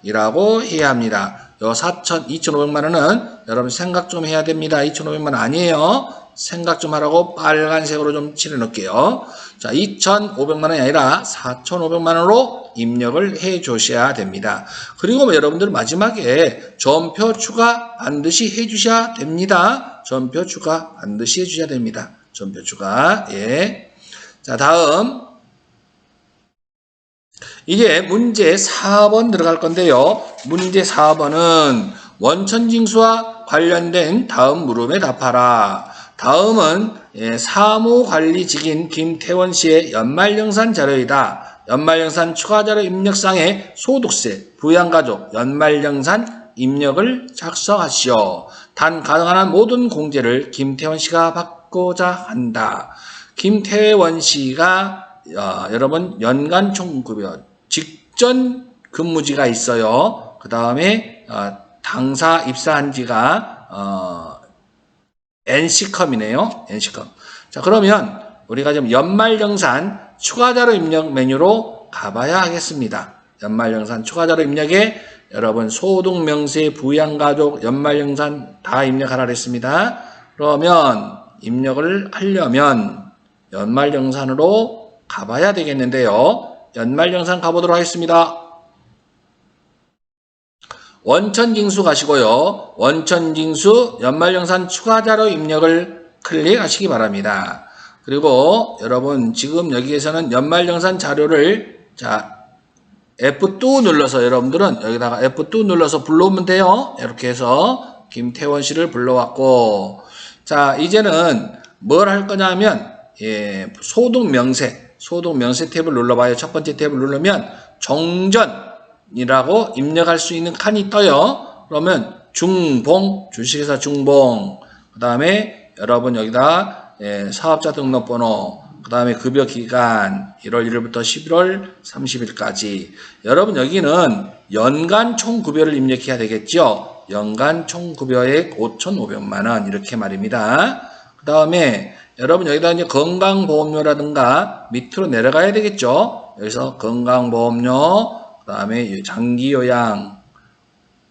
원이라고 해야 합니다. 요 2,500만 원은 여러분 생각 좀 해야 됩니다. 2,500만 원 아니에요. 생각 좀 하라고 빨간색으로 좀 칠해 놓을게요. 자, 2,500만 원이 아니라 4,500만 원으로 입력을 해 주셔야 됩니다. 그리고 여러분들 마지막에 전표 추가 반드시 해 주셔야 됩니다. 전표 추가 반드시 해 주셔야 됩니다. 전표 추가. 예. 자, 다음 이제 문제 4번 들어갈 건데요. 문제 4번은 원천징수와 관련된 다음 물음에 답하라. 다음은 사무관리직인 김태원 씨의 연말정산 자료이다. 연말정산 추가자료 입력상의 소득세, 부양가족, 연말정산 입력을 작성하시오. 단 가능한 모든 공제를 김태원 씨가 받고자 한다. 김태원 씨가 여러분 연간 총급여 직전 근무지가 있어요. 그 다음에 당사 입사한 지가 NC컴이네요. NC컴. 자, 그러면 우리가 좀 연말정산 추가자료 입력 메뉴로 가봐야 하겠습니다. 연말정산 추가자료 입력에 여러분 소득명세, 부양가족, 연말정산 다 입력하라 그랬습니다. 그러면 입력을 하려면 연말정산으로 가봐야 되겠는데요. 연말정산 가보도록 하겠습니다. 원천징수 가시고요. 원천징수 연말정산 추가자료 입력을 클릭하시기 바랍니다. 그리고 여러분 지금 여기에서는 연말정산 자료를 F2 눌러서 여러분들은 여기다가 F2 눌러서 불러오면 돼요. 이렇게 해서 김태원 씨를 불러왔고 자 이제는 뭘 할 거냐면 소득명세 탭을 눌러봐요. 첫 번째 탭을 누르면 정전이라고 입력할 수 있는 칸이 떠요. 그러면 중봉, 주식회사 중봉, 그 다음에 여러분 여기다 사업자 등록번호, 그 다음에 급여기간 1월 1일부터 11월 30일까지 여러분 여기는 연간 총급여를 입력해야 되겠죠. 연간 총급여액 5,500만원 이렇게 말입니다. 그 다음에 여러분 여기다 이제 건강보험료라든가 밑으로 내려가야 되겠죠. 여기서 건강보험료, 그 다음에 장기요양,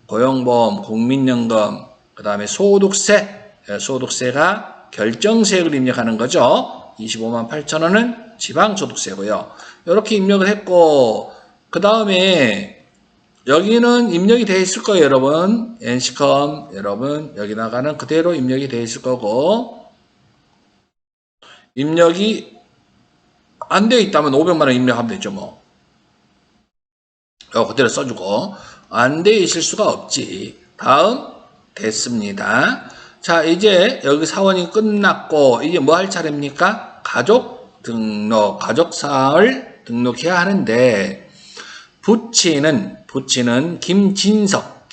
고용보험, 국민연금, 그 다음에 소득세, 소득세가 결정세액을 입력하는 거죠. 25만 8천 원은 지방소득세고요. 이렇게 입력을 했고 그 다음에 여기는 입력이 되어 있을 거예요, 여러분. NC컴 여러분 여기다가는 그대로 입력이 되어 있을 거고 입력이 안 되어 있다면 500만 원 입력하면 되죠, 뭐. 그대로 써주고 안 되어 있을 수가 없지. 다음 됐습니다. 자, 이제 여기 사원이 끝났고 이제 뭐 할 차례입니까? 가족 등록, 가족사를 등록해야 하는데 부치는 김진석,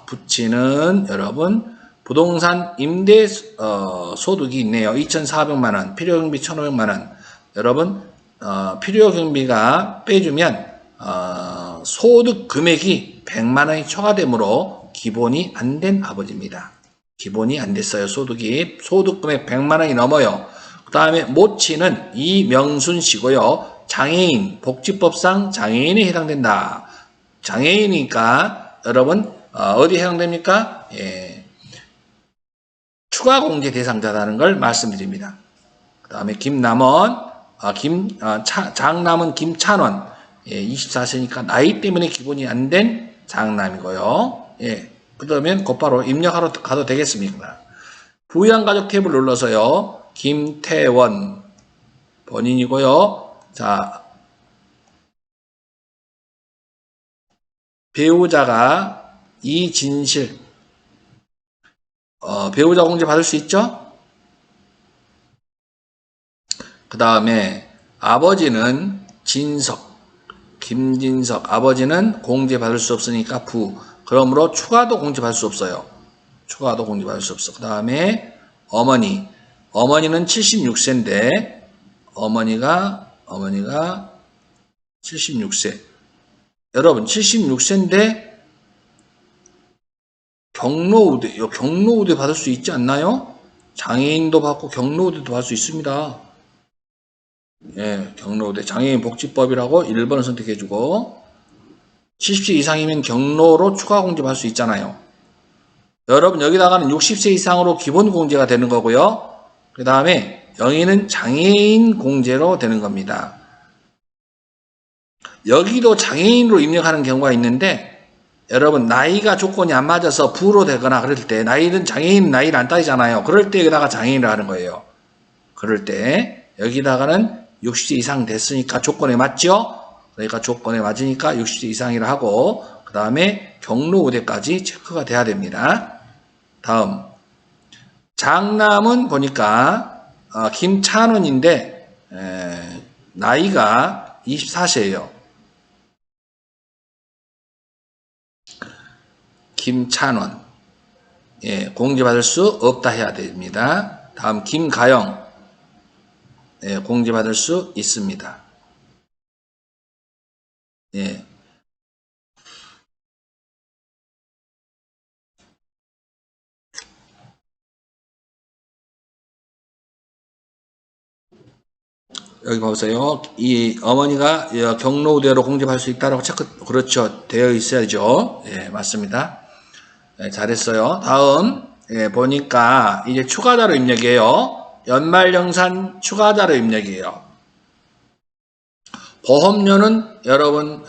부치는 여러분 부동산 임대 소득이 있네요. 2,400만 원, 필요경비 1,500만 원. 여러분 필요경비가 빼주면 소득 금액이 100만 원이 초과되므로 기본이 안 된 아버지입니다. 기본이 안 됐어요. 소득 금액 100만 원이 넘어요. 그 다음에 모치는 이명순 씨고요. 장애인, 복지법상 장애인에 해당된다. 장애인이니까 여러분 어디에 해당됩니까? 예. 추가 공제 대상자라는 걸 말씀드립니다. 그 다음에 장남은 김찬원, 예, 24세니까 나이 때문에 기본이 안 된 장남이고요. 예, 그러면 곧바로 입력하러 가도 되겠습니까? 부양가족 탭을 눌러서요. 김태원 본인이고요. 자, 배우자가 이진실, 배우자 공제 받을 수 있죠? 그 다음에 아버지는 김진석 아버지는 공제 받을 수 없으니까 그러므로 추가도 공제 받을 수 없어요. 그 다음에 어머니는 76세인데 어머니가 76세. 여러분 76세인데 경로우대 받을 수 있지 않나요? 장애인도 받고 경로우대도 받을 수 있습니다. 예, 경로우대 장애인 복지법이라고 1번을 선택해주고 70세 이상이면 경로로 추가 공제 받을 수 있잖아요. 여러분 여기다가는 60세 이상으로 기본 공제가 되는 거고요. 그 다음에 여기는 장애인 공제로 되는 겁니다. 여기도 장애인으로 입력하는 경우가 있는데 여러분 나이가 조건이 안 맞아서 부로 되거나 그럴 때 장애인 나이를 안 따지잖아요. 그럴 때 여기다가 장애인을 하는 거예요. 그럴 때 여기다가는 60세 이상 됐으니까 조건에 맞죠? 그러니까 조건에 맞으니까 60세 이상이라 하고 그 다음에 경로 우대까지 체크가 돼야 됩니다. 다음 장남은 보니까 김찬원인데 나이가 24세예요. 김찬원, 예, 공제받을 수 없다 해야 됩니다. 다음 김가영, 예, 공제받을 수 있습니다. 예. 여기 보세요. 이 어머니가 경로우대로 공제받을 수 있다라고 체크, 그렇죠. 되어 있어야죠. 예, 맞습니다. 예, 잘했어요. 다음, 예, 보니까 이제 추가자료 입력이에요. 연말정산 추가자료 입력이에요. 보험료는 여러분,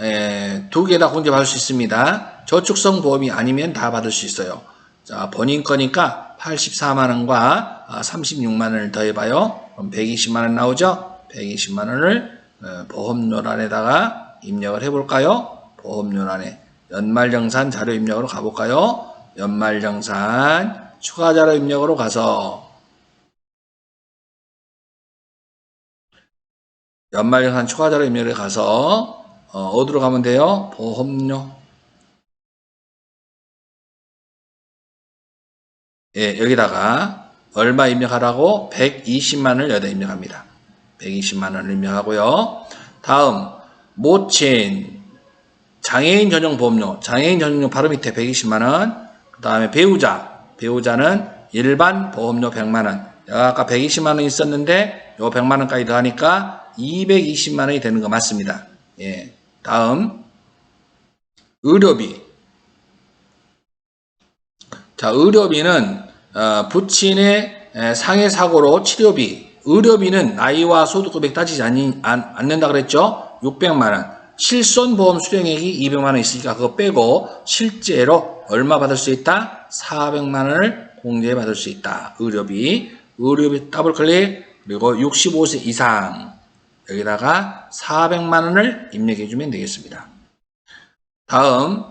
두 개 다 공제받을 수 있습니다. 저축성 보험이 아니면 다 받을 수 있어요. 자, 본인 거니까 84만원과 36만원을 더해봐요. 그럼 120만원 나오죠? 120만원을 보험료란에다가 입력을 해볼까요? 보험료란에 연말정산 자료 입력으로 가볼까요? 연말정산 추가자료 입력으로 가서 연말정산 추가자료 입력에 가서 어디로 가면 돼요? 보험료. 예, 여기다가 얼마 입력하라고? 120만원을 여기다 입력합니다. 120만원을 입력하고요. 다음 모친 장애인 전용 보험료. 장애인 전용료 바로 밑에 120만원. 그 다음에 배우자는 일반 보험료 100만원. 아까 120만원 있었는데 요 100만원까지 더하니까 220만원이 되는 거 맞습니다. 예. 다음 의료비. 자, 의료비는 부친의 상해 사고로 치료비, 의료비는 나이와 소득 금액 따지지 않는다 그랬죠? 600만 원. 실손보험 수령액이 200만 원 있으니까 그거 빼고 실제로 얼마 받을 수 있다? 400만 원을 공제받을 수 있다. 의료비 더블 클릭, 그리고 65세 이상 여기다가 400만 원을 입력해 주면 되겠습니다. 다음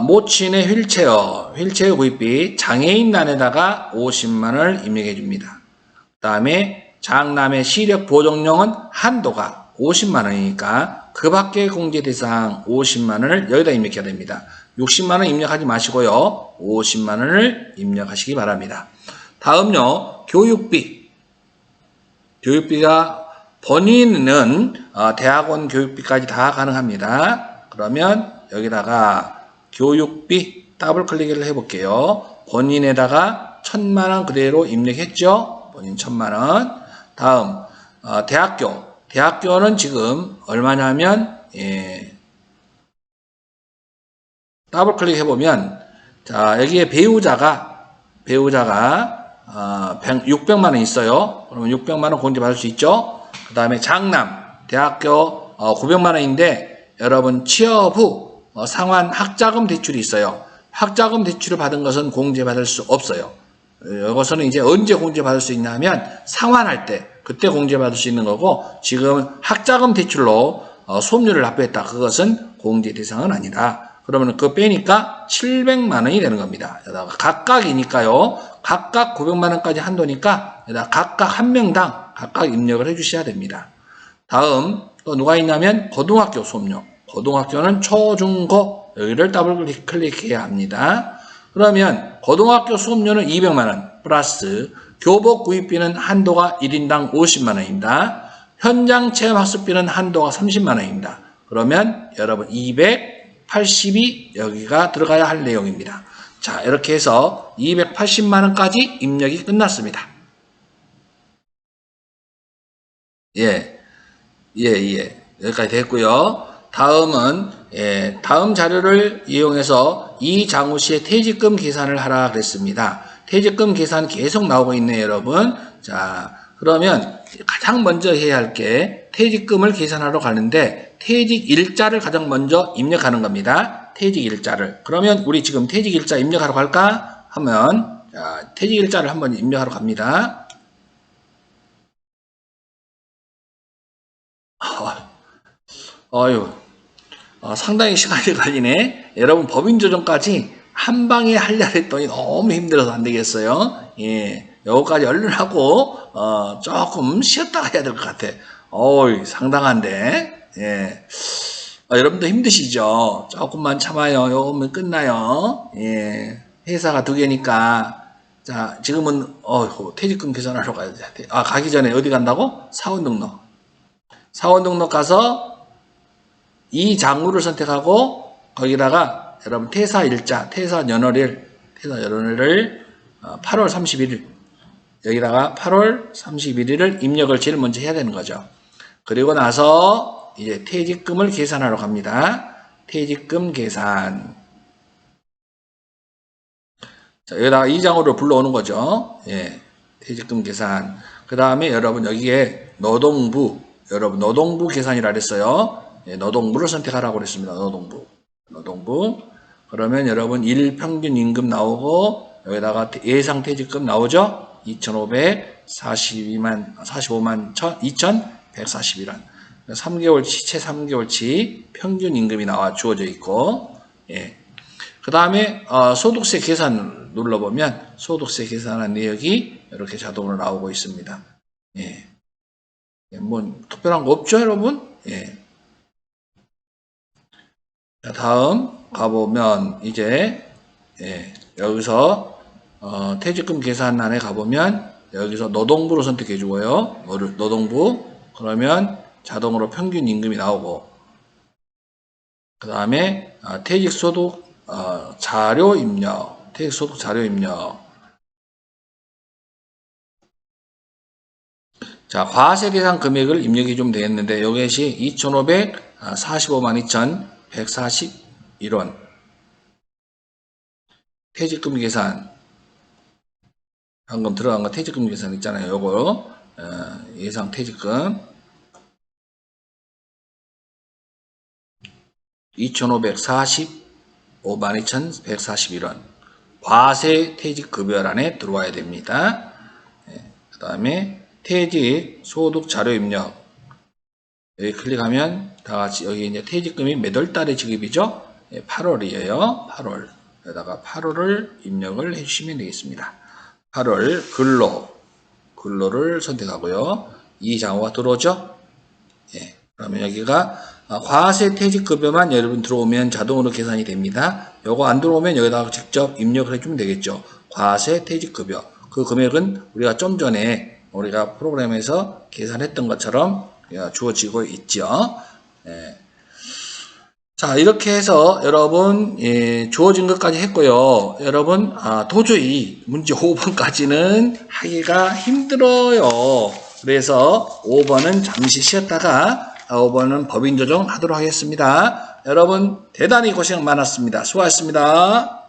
모친의 휠체어 구입비 장애인란에다가 50만 원을 입력해 줍니다. 그 다음에 장남의 시력 보정용은 한도가 50만 원이니까 그 밖의 공제 대상 50만 원을 여기다 입력해야 됩니다. 60만 원 입력하지 마시고요. 50만 원을 입력하시기 바랍니다. 다음요. 교육비가 본인은 대학원 교육비까지 다 가능합니다. 그러면 여기다가 교육비 더블 클릭을 해볼게요. 본인에다가 1000만 원 그대로 입력했죠. 본인 1000만 원. 다음 대학교는 지금 얼마냐면 더블 클릭 해보면 자 여기에 배우자가 600만 원 있어요. 그러면 600만 원 공제 받을 수 있죠. 그 다음에 장남 대학교 900만 원인데 여러분 취업 후 상환 학자금 대출이 있어요. 학자금 대출을 받은 것은 공제 받을 수 없어요. 이것은 이제 언제 공제 받을 수 있냐면 상환할 때 그때 공제 받을 수 있는 거고 지금 학자금 대출로 수업료를 납부했다. 그것은 공제 대상은 아니다. 그러면 그거 빼니까 700만 원이 되는 겁니다. 여기다가 각각이니까요. 각각 900만 원까지 한도니까 여기다가 각각 한 명당 각각 입력을 해주셔야 됩니다. 다음 또 누가 있냐면 고등학교 수업료. 고등학교는 초중고 여기를 더블 클릭해야 합니다. 그러면 고등학교 수업료는 200만 원 플러스 교복 구입비는 한도가 1인당 50만 원입니다. 현장 체험 학습비는 한도가 30만 원입니다. 그러면 여러분 280이 여기가 들어가야 할 내용입니다. 자, 이렇게 해서 280만 원까지 입력이 끝났습니다. 여기까지 됐고요. 다음은 다음 자료를 이용해서 이장우 씨의 퇴직금 계산을 하라 그랬습니다. 퇴직금 계산 계속 나오고 있네요, 여러분. 자, 그러면 가장 먼저 해야 할 게 퇴직금을 계산하러 가는데 퇴직일자를 가장 먼저 입력하는 겁니다. 퇴직일자를. 그러면 우리 지금 퇴직일자 입력하러 갈까? 하면 자, 퇴직일자를 한번 입력하러 갑니다. 상당히 시간이 걸리네. 여러분 법인조정까지 한 방에 하려 했더니 너무 힘들어서 안 되겠어요. 요거까지 얼른 하고 조금 쉬었다가 해야 될 것 같아. 상당한데. 여러분도 힘드시죠? 조금만 참아요. 요거면 끝나요. 회사가 2개니까. 자, 지금은 퇴직금 계산하러 가야 돼. 가기 전에 어디 간다고? 사원 등록 가서 이 장부를 선택하고 거기다가 여러분 퇴사일자, 퇴사연월일 8월 31일 여기다가 8월 31일을 입력을 제일 먼저 해야 되는 거죠. 그리고 나서 이제 퇴직금을 계산하러 갑니다. 퇴직금 계산. 자, 여기다가 이 장부를 불러오는 거죠. 퇴직금 계산. 그 다음에 여러분 여기에 노동부 계산이라 그랬어요. 노동부를 선택하라고 그랬습니다. 노동부. 그러면 여러분 일평균 임금 나오고 여기다가 예상 퇴직금 나오죠? 2,545만 2,141원. 3개월치, 채 3개월치 평균 임금이 주어져 있고, 그 다음에 소득세 계산 눌러보면 소득세 계산한 내역이 이렇게 자동으로 나오고 있습니다. 뭐 특별한 거 없죠, 여러분? 자, 다음 가보면 이제 여기서 퇴직금 계산란에 가보면 여기서 노동부로 선택해 주고요. 노동부. 그러면 자동으로 평균 임금이 나오고 그 다음에 퇴직소득 자료 입력. 자, 과세 대상 금액을 입력이 좀 되겠는데 이것이 2,545만 2,141원. 퇴직금 계산. 방금 들어간 거 퇴직금 계산 있잖아요. 요거 예상 퇴직금 2,545만 2,141원. 과세 퇴직급여란에 들어와야 됩니다. 그 다음에 퇴직 소득 자료 입력. 여기 클릭하면 다 같이 여기 이제 퇴직금이 몇 월 달에 지급이죠? 8월이에요. 8월. 여기다가 8월을 입력을 해주시면 되겠습니다. 8월 근로를 선택하고요. 이 장호가 들어오죠? 예. 그러면 여기가 과세 퇴직급여만 여러분 들어오면 자동으로 계산이 됩니다. 요거 안 들어오면 여기다가 직접 입력을 해주면 되겠죠. 과세 퇴직급여. 그 금액은 우리가 좀 전에 우리가 프로그램에서 계산했던 것처럼 주어지고 있죠. 예. 자, 이렇게 해서 여러분 주어진 것까지 했고요. 여러분 도저히 문제 5번까지는 하기가 힘들어요. 그래서 5번은 잠시 쉬었다가 5번은 법인 조정 하도록 하겠습니다. 여러분 대단히 고생 많았습니다. 수고하셨습니다.